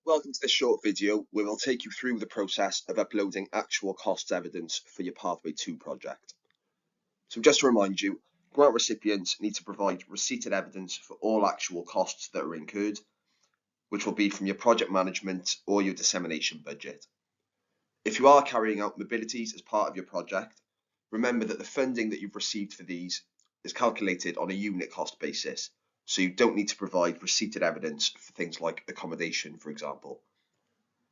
Welcome to this short video where we'll take you through the process of uploading actual costs evidence for your Pathway 2 project. So just to remind you, grant recipients need to provide receipted evidence for all actual costs that are incurred, which will be from your project management or your dissemination budget. If you are carrying out mobilities as part of your project, remember that the funding that you've received for these is calculated on a unit cost basis, so you don't need to provide receipted evidence for things like accommodation, for example.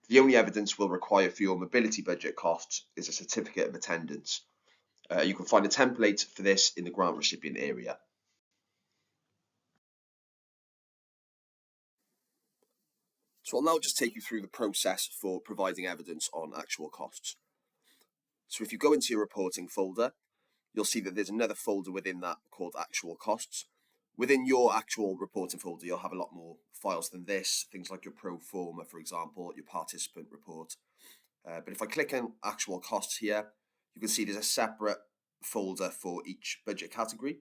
The only evidence we'll require for your mobility budget costs is a certificate of attendance. You can find a template for this in the grant recipient area. So I'll now just take you through the process for providing evidence on actual costs. So if you go into your reporting folder, you'll see that there's another folder within that called actual costs. Within your actual reporting folder, you'll have a lot more files than this, things like your pro forma, for example, your participant report. But if I click on actual costs here, you can see there's a separate folder for each budget category.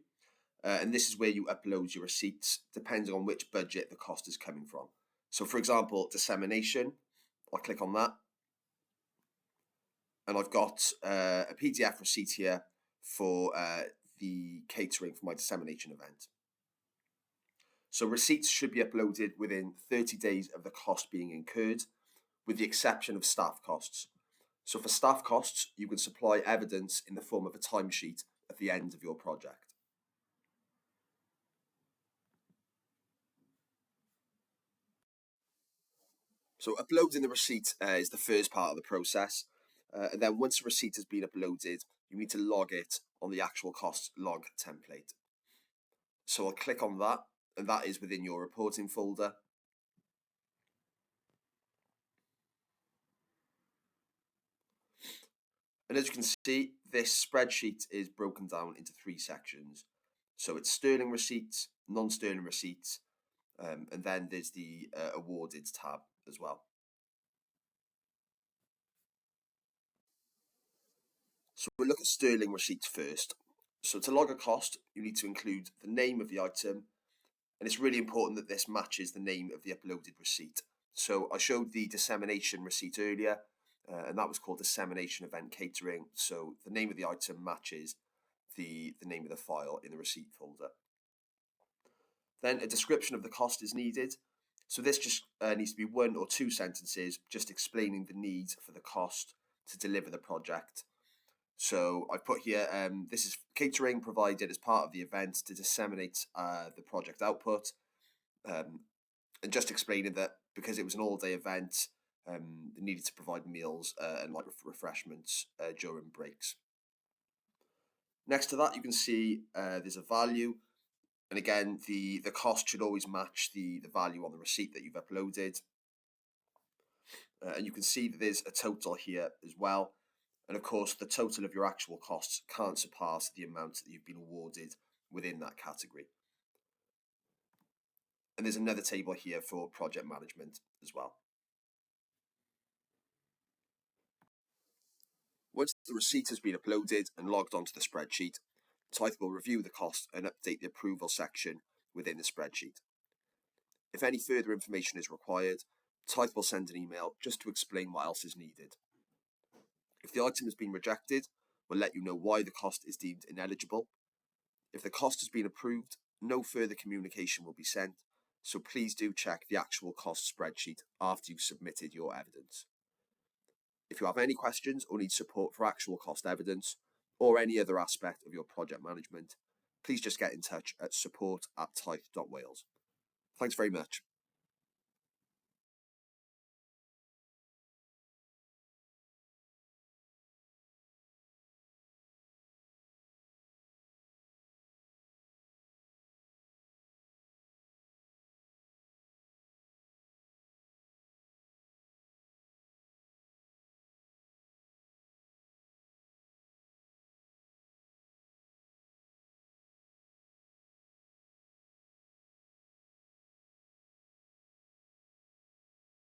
And this is where you upload your receipts, depending on which budget the cost is coming from. So for example, dissemination, I'll click on that. And I've got a PDF receipt here for the catering for my dissemination event. So receipts should be uploaded within 30 days of the cost being incurred, with the exception of staff costs. So for staff costs, you can supply evidence in the form of a timesheet at the end of your project. So uploading the receipt is the first part of the process. And then once the receipt has been uploaded, you need to log it on the actual costs log template. So I'll click on that, and that is within your reporting folder. And as you can see, this spreadsheet is broken down into 3 sections. So it's sterling receipts, non-sterling receipts, and then there's the awarded tab as well. So we'll look at sterling receipts first. So to log a cost, you need to include the name of the item, and it's really important that this matches the name of the uploaded receipt. So I showed the dissemination receipt earlier, and that was called dissemination event catering. So the name of the item matches the name of the file in the receipt folder. Then a description of the cost is needed. So this just needs to be 1 or 2 sentences just explaining the need for the cost to deliver the project. So I've put here, this is catering provided as part of the event to disseminate the project output. And just explaining that because it was an all-day event, they needed to provide meals and like refreshments during breaks. Next to that, you can see there's a value. And again, the cost should always match the value on the receipt that you've uploaded. And you can see that there's a total here as well. And of course, the total of your actual costs can't surpass the amount that you've been awarded within that category. And there's another table here for project management as well. Once the receipt has been uploaded and logged onto the spreadsheet, Tithe will review the cost and update the approval section within the spreadsheet. If any further information is required, Tithe will send an email just to explain what else is needed. If the item has been rejected, we'll let you know why the cost is deemed ineligible. If the cost has been approved, no further communication will be sent, so please do check the actual cost spreadsheet after you've submitted your evidence. If you have any questions or need support for actual cost evidence or any other aspect of your project management, please just get in touch at support@tithe.wales. Thanks very much.